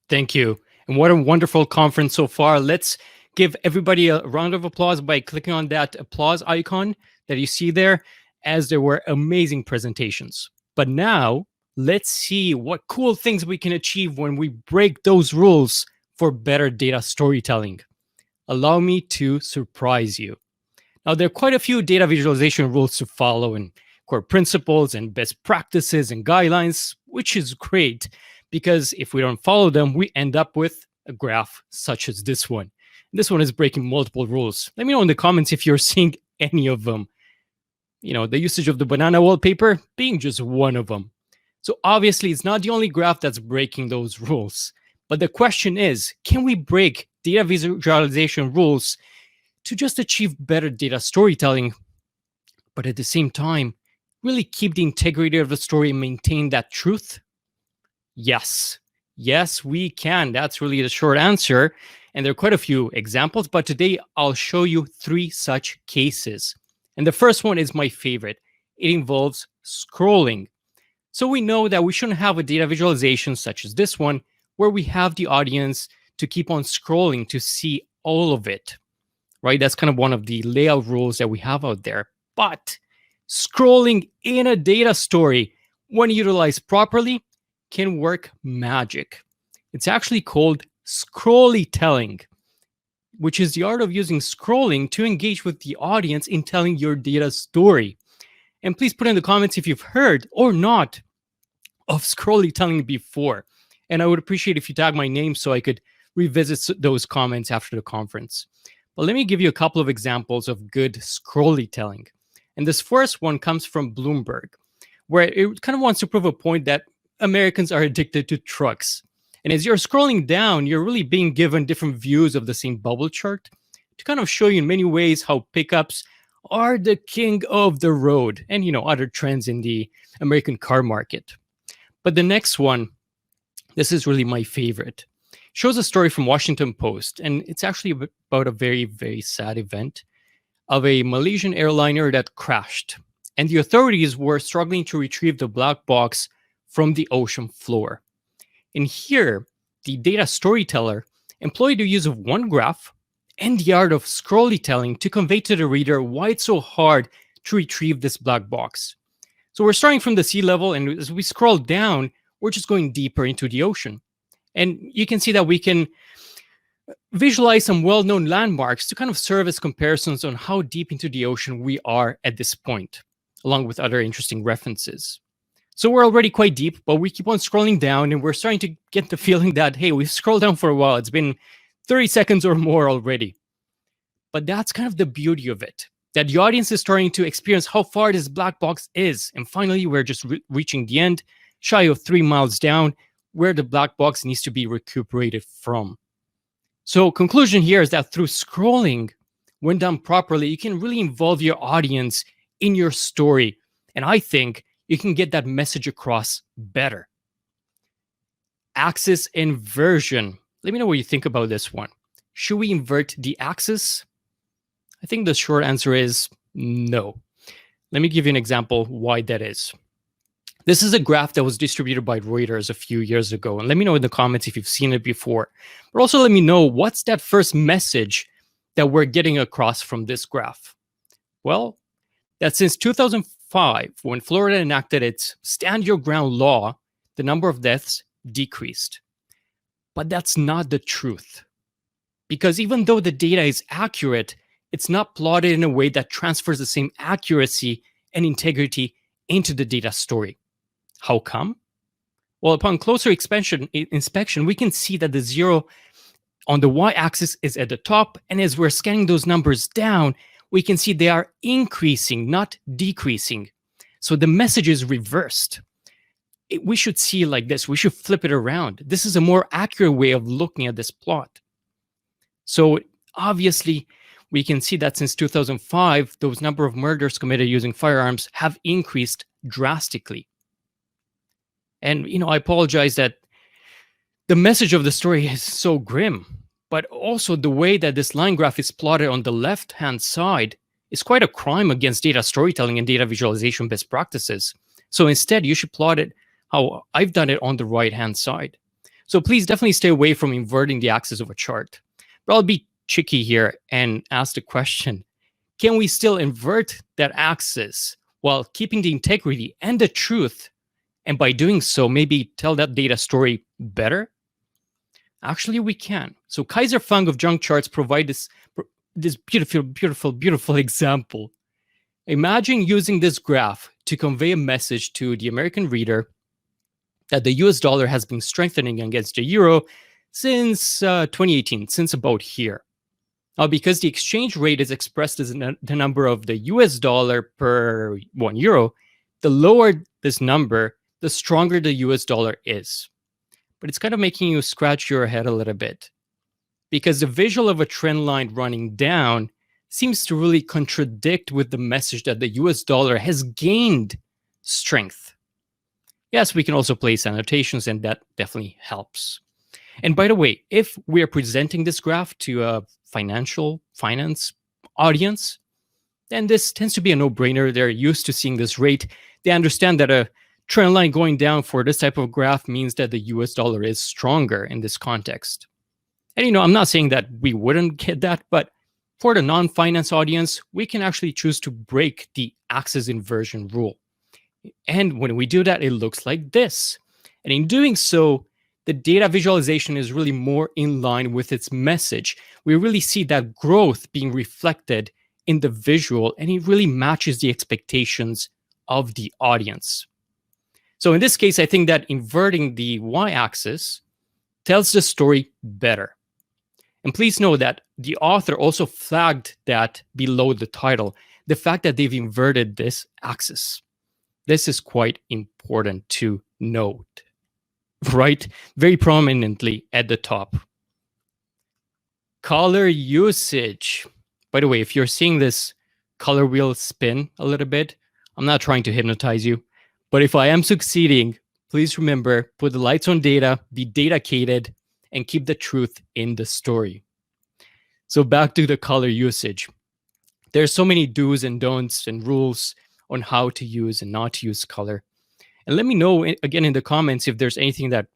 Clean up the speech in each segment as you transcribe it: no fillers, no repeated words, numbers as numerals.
Thank you. And what a wonderful conference so far. Let's give everybody a round of applause by clicking on that applause icon that you see there, as there were amazing presentations. But now, let's see what cool things we can achieve when we break those rules for better data storytelling. Allow me to surprise you. Now, there are quite a few data visualization rules to follow, and core principles and best practices and guidelines, which is great because if we don't follow them, we end up with a graph such as this one. This one is breaking multiple rules. Let me know in the comments if you're seeing any of them. You know, the usage of the banana wallpaper being just one of them. So obviously, it's not the only graph that's breaking those rules. But the question is, can we break data visualization rules to just achieve better data storytelling, but at the same time, really keep the integrity of the story and maintain that truth? Yes. Yes, we can. That's really the short answer. And there are quite a few examples, but today I'll show you 3 such cases. And the first one is my favorite. It involves scrolling. So we know that we shouldn't have a data visualization such as this one, where we have the audience to keep on scrolling to see all of it, right? That's kind of one of the layout rules that we have out there. But scrolling in a data story, when utilized properly, can work magic. It's actually called SCROLLYTELLING, which is the art of using scrolling to engage with the audience in telling your data story. And please put in the comments if you've heard or not of SCROLLYTELLING before. And I would appreciate if you tag my name so I could revisit those comments after the conference. But let me give you a couple of examples of good SCROLLYTELLING. And this first one comes from Bloomberg, where it kind of wants to prove a point that Americans are addicted to trucks. And as you're scrolling down, you're really being given different views of the same bubble chart to kind of show you in many ways how pickups are the king of the road and, you know, other trends in the American car market. But the next one, this is really my favorite. Shows a story from Washington Post, and it's actually about a very, very sad event of a Malaysian airliner that crashed, and the authorities were struggling to retrieve the black box from the ocean floor. And here, the data storyteller employed the use of one graph and the art of scrollytelling to convey to the reader why it's so hard to retrieve this black box. So we're starting from the sea level, and as we scroll down, we're just going deeper into the ocean. And you can see that we can visualize some well-known landmarks to kind of serve as comparisons on how deep into the ocean we are at this point, along with other interesting references. So we're already quite deep, but we keep on scrolling down, and we're starting to get the feeling that, hey, we've scrolled down for a while. It's been 30 seconds or more already. But that's kind of the beauty of it, that the audience is starting to experience how far this black box is. And finally, we're just reaching the end, shy of 3 miles down, where the black box needs to be recuperated from. So conclusion here is that through scrolling, when done properly, you can really involve your audience in your story. And I think you can get that message across better. Axis inversion. Let me know what you think about this one. Should we invert the axis? I think the short answer is no. Let me give you an example why that is. This is a graph that was distributed by Reuters a few years ago. And let me know in the comments if you've seen it before. But also let me know, what's that first message that we're getting across from this graph? Well, that since 2005, when Florida enacted its Stand Your Ground law, the number of deaths decreased. But that's not the truth. Because even though the data is accurate, it's not plotted in a way that transfers the same accuracy and integrity into the data story. How come? Well, upon closer inspection, we can see that the zero on the y-axis is at the top, and as we're scanning those numbers down, we can see they are increasing, not decreasing. So the message is reversed. We should see it like this. We should flip it around. This is a more accurate way of looking at this plot. So obviously, we can see that since 2005, those number of murders committed using firearms have increased drastically. And, you know, I apologize that the message of the story is so grim, but also the way that this line graph is plotted on the left-hand side is quite a crime against data storytelling and data visualization best practices. So instead, you should plot it how I've done it on the right-hand side. So please definitely stay away from inverting the axis of a chart. But I'll be cheeky here and ask the question, can we still invert that axis while keeping the integrity and the truth? And by doing so, maybe tell that data story better? Actually, we can. So Kaiser Fang of junk charts provide this beautiful example. Imagine using this graph to convey a message to the American reader that the US dollar has been strengthening against the euro since 2018, since about here. Now, because the exchange rate is expressed as the number of the US dollar per 1 euro, the lower this number, the stronger the US dollar is. But it's kind of making you scratch your head a little bit, because the visual of a trend line running down seems to really contradict with the message that the US dollar has gained strength. Yes, we can also place annotations, and that definitely helps. And by the way, if we are presenting this graph to a finance audience, then this tends to be a no-brainer. They're used to seeing this rate. They understand that a trend line going down for this type of graph means that the US dollar is stronger in this context. And I'm not saying that we wouldn't get that, but for the non-finance audience, we can actually choose to break the axis inversion rule. And when we do that, it looks like this. And in doing so, the data visualization is really more in line with its message. We really see that growth being reflected in the visual, and it really matches the expectations of the audience. So in this case, I think that inverting the y-axis tells the story better. And please know that the author also flagged that below the title, the fact that they've inverted this axis. This is quite important to note, right? Very prominently at the top. Color usage. By the way, if you're seeing this color wheel spin a little bit, I'm not trying to hypnotize you, but if I am succeeding, please remember, put the lights on data, be datacated, and keep the truth in the story. So back to the color usage. There's so many do's and don'ts and rules on how to use and not to use color. And let me know, again, in the comments if there's anything that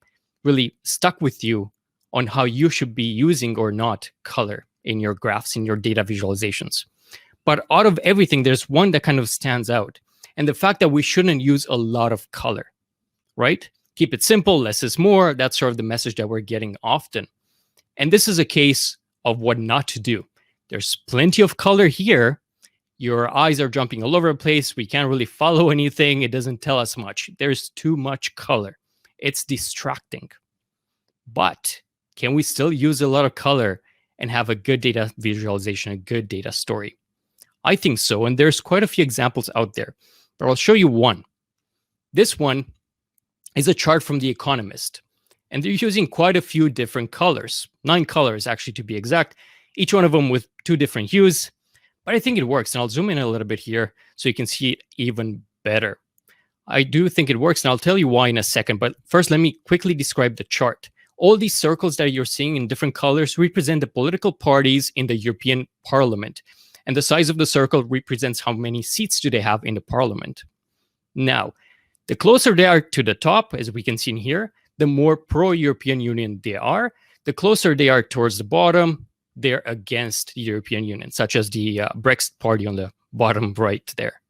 really stuck with you on how you should be using or not color in your graphs, in your data visualizations. But out of everything, there's one that kind of stands out. And the fact that we shouldn't use a lot of color, right? Keep it simple, less is more. That's sort of the message that we're getting often. And this is a case of what not to do. There's plenty of color here. Your eyes are jumping all over the place. We can't really follow anything. It doesn't tell us much. There's too much color. It's distracting. But can we still use a lot of color and have a good data visualization, a good data story? I think so. And there's quite a few examples out there, but I'll show you one. This one is a chart from The Economist, and they're using quite a few different colors, 9 colors actually to be exact, each one of them with 2 different hues. But I think it works, and I'll zoom in a little bit here so you can see it even better. I do think it works, and I'll tell you why in a second. But first, let me quickly describe the chart. All these circles that you're seeing in different colors represent the political parties in the European Parliament. And the size of the circle represents how many seats do they have in the Parliament. Now, the closer they are to the top, as we can see in here, the more pro-European Union they are. The closer they are towards the bottom, they're against the European Union, such as the Brexit party on the bottom right there.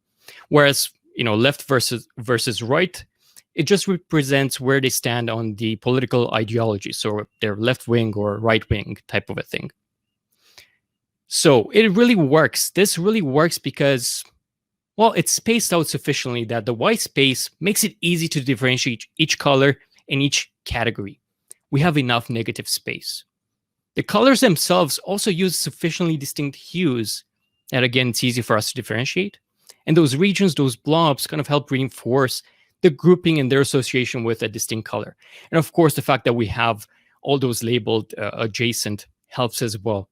Whereas, left versus right, it just represents where they stand on the political ideology. So they're left-wing or right-wing type of a thing. So it really works. This really works because, well, it's spaced out sufficiently that the white space makes it easy to differentiate each color in each category. We have enough negative space. The colors themselves also use sufficiently distinct hues that, again, it's easy for us to differentiate. And those regions, those blobs kind of help reinforce the grouping and their association with a distinct color. And of course, the fact that we have all those labeled adjacent helps as well.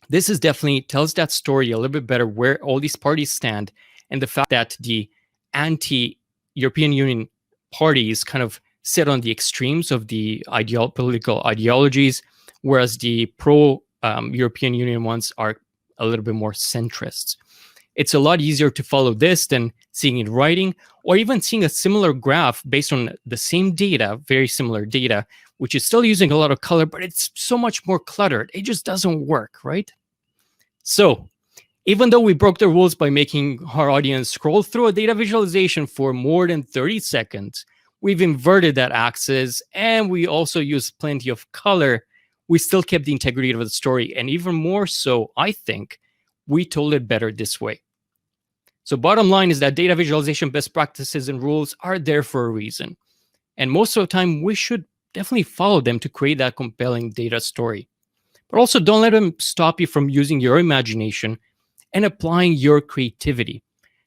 This is definitely tells that story a little bit better where all these parties stand, and the fact that the anti-European Union parties kind of sit on the extremes of the political ideologies, whereas the pro-European Union ones are a little bit more centrists. It's a lot easier to follow this than seeing it in writing, or even seeing a similar graph based on the same data, very similar data, which is still using a lot of color, but it's so much more cluttered. It just doesn't work, right? So even though we broke the rules by making our audience scroll through a data visualization for more than 30 seconds, we've inverted that axis, and we also used plenty of color. We still kept the integrity of the story. And even more so, I think, we told it better this way. So bottom line is that data visualization best practices and rules are there for a reason. And most of the time, we should definitely follow them to create that compelling data story. But also don't let them stop you from using your imagination and applying your creativity.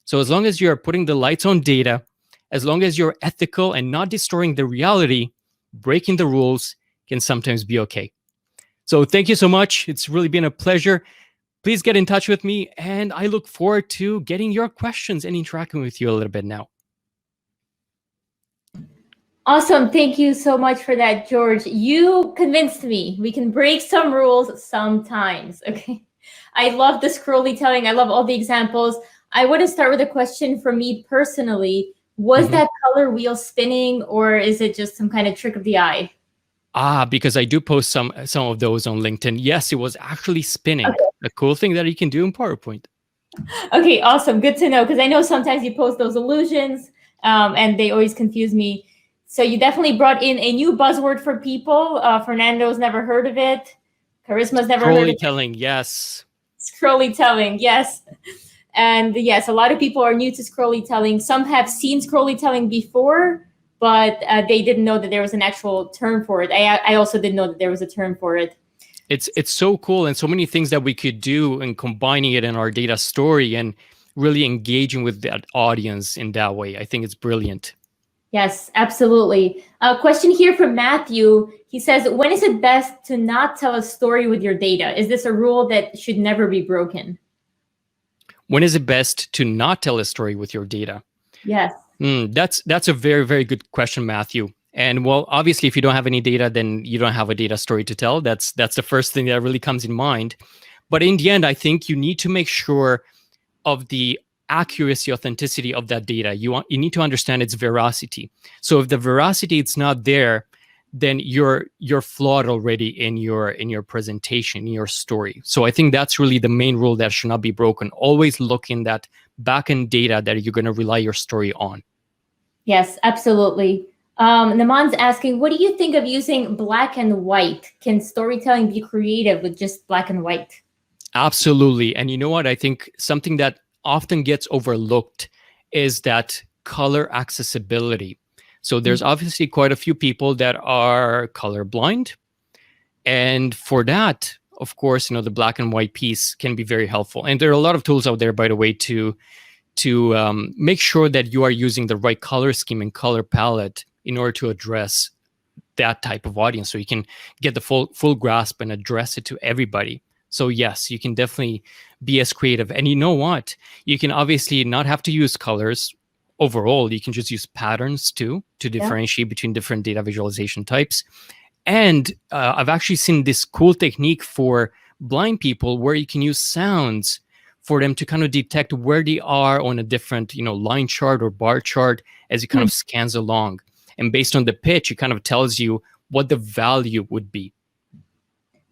So as long as you're putting the lights on data, as long as you're ethical and not destroying the reality, breaking the rules can sometimes be okay. So thank you so much. It's really been a pleasure. Please get in touch with me, and I look forward to getting your questions and interacting with you a little bit now. Awesome. Thank you so much for that, George. You convinced me. We can break some rules sometimes. Okay. I love the scrollytelling. I love all the examples. I want to start with a question for me personally. Was that color wheel spinning, or is it just some kind of trick of the eye? Because I do post some of those on LinkedIn. Yes, it was actually spinning. Okay. A cool thing that you can do in PowerPoint. Okay, awesome. Good to know, because I know sometimes you post those illusions and they always confuse me. So you definitely brought in a new buzzword for people. Fernando's never heard of it. Charisma's never heard of it. Scrollytelling, yes. Scrollytelling, yes. And yes, a lot of people are new to scrollytelling. Some have seen scrollytelling before, but they didn't know that there was an actual term for it. I also didn't know that there was a term for it. It's so cool, and so many things that we could do in combining it in our data story and really engaging with that audience in that way. I think it's brilliant. Yes, absolutely. A question here from Matthew. He says, when is it best to not tell a story with your data? Is this a rule that should never be broken? When is it best to not tell a story with your data? Yes. That's a very, very good question, Matthew. And well, obviously, if you don't have any data, then you don't have a data story to tell. That's the first thing that really comes in mind. But in the end, I think you need to make sure of the accuracy, authenticity of that data. You need to understand its veracity. So if the veracity it's not there, then you're flawed already in your presentation, in your story. So I think that's really the main rule that should not be broken. Always look in that back-end data that you're going to rely your story on. Yes, absolutely. Naman's asking, what do you think of using black and white? Can storytelling be creative with just black and white? Absolutely. And you know what? I think something that often gets overlooked is that color accessibility. So there's obviously quite a few people that are colorblind. And for that, of course, the black and white piece can be very helpful. And there are a lot of tools out there, by the way, to make sure that you are using the right color scheme and color palette in order to address that type of audience. So you can get the full grasp and address it to everybody. So yes, you can definitely be as creative. And you know what? You can obviously not have to use colors overall. You can just use patterns too to differentiate between different data visualization types. And I've actually seen this cool technique for blind people where you can use sounds for them to kind of detect where they are on a different, line chart or bar chart as it kind of scans along. And based on the pitch, it kind of tells you what the value would be.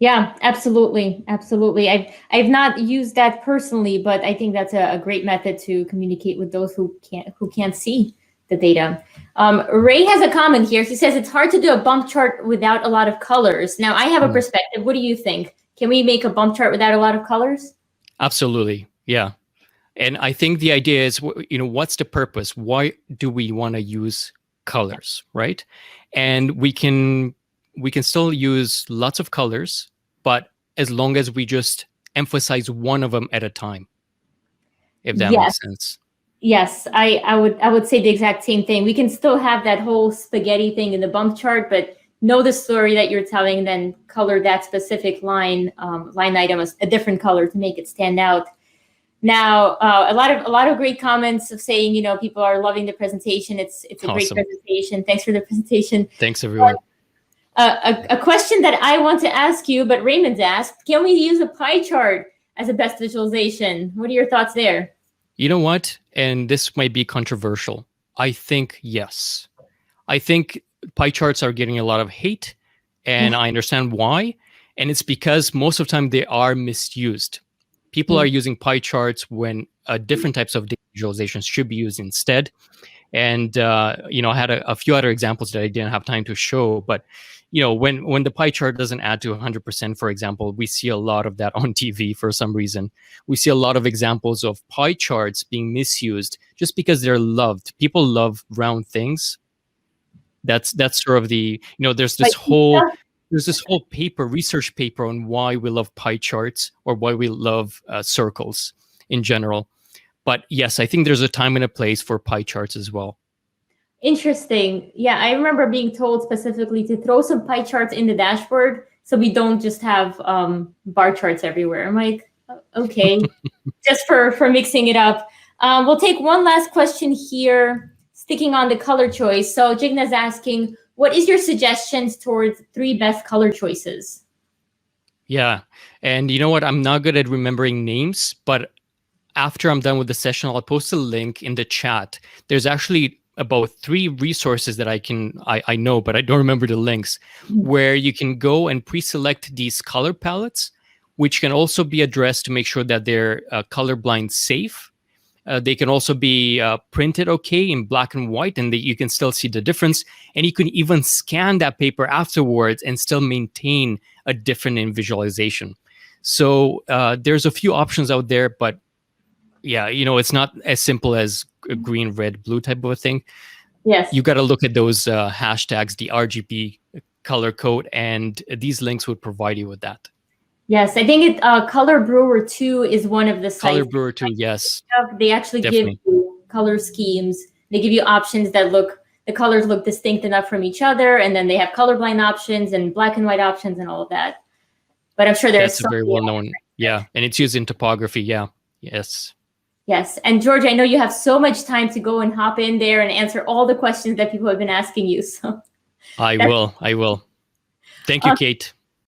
Yeah, absolutely. Absolutely. I've not used that personally, but I think that's a great method to communicate with those who can't see the data. Ray has a comment here. He says it's hard to do a bump chart without a lot of colors. Now, I have a perspective. What do you think? Can we make a bump chart without a lot of colors? Absolutely. Yeah. And I think the idea is, what's the purpose? Why do we want to use colors, right? And we can still use lots of colors, but as long as we just emphasize one of them at a time, if that makes sense. Yes, I would say the exact same thing. We can still have that whole spaghetti thing in the bump chart, but know the story that you're telling, and then color that specific line item a different color to make it stand out. Now, a lot of great comments of saying, people are loving the presentation. It's a great presentation. Thanks for the presentation. Thanks, everyone. A question that I want to ask you, but Raymond's asked, can we use a pie chart as a best visualization? What are your thoughts there? You know what? And this might be controversial. I think yes. I think pie charts are getting a lot of hate and I understand why. And it's because most of the time they are misused. People are using pie charts when different types of data visualizations should be used instead. And I had a few other examples that I didn't have time to show, but when the pie chart doesn't add to 100%, for example, we see a lot of that on TV for some reason. We see a lot of examples of pie charts being misused just because they're loved. People love round things. That's sort of the, there's this whole research paper on why we love pie charts or why we love circles in general. But yes, I think there's a time and a place for pie charts as well. Interesting. Yeah, I remember being told specifically to throw some pie charts in the dashboard so we don't just have bar charts everywhere. I'm like, okay, just for mixing it up. We'll take one last question here, sticking on the color choice. So Jigna's asking, what is your suggestions towards 3 best color choices? Yeah, and you know what? I'm not good at remembering names, but after I'm done with the session, I'll post a link in the chat. There's actually about 3 resources that I know, but I don't remember the links, where you can go and pre-select these color palettes, which can also be addressed to make sure that they're colorblind safe. They can also be printed okay in black and white, and you can still see the difference. And you can even scan that paper afterwards and still maintain a different in visualization. So there's a few options out there, but yeah, it's not as simple as a green, red, blue type of a thing. Yes. You got to look at those hashtags, the RGB color code, and these links would provide you with that. Yes, I think Color Brewer 2 is one of the sites. Color Brewer 2, yes. They actually give you color schemes. They give you options that the colors look distinct enough from each other, and then they have colorblind options and black and white options and all of that. But I'm sure there's that's a very well known, yeah, and it's used in topography, yeah, yes. Yes, and George, I know you have so much time to go and hop in there and answer all the questions that people have been asking you. So I will. Thank you, Kate.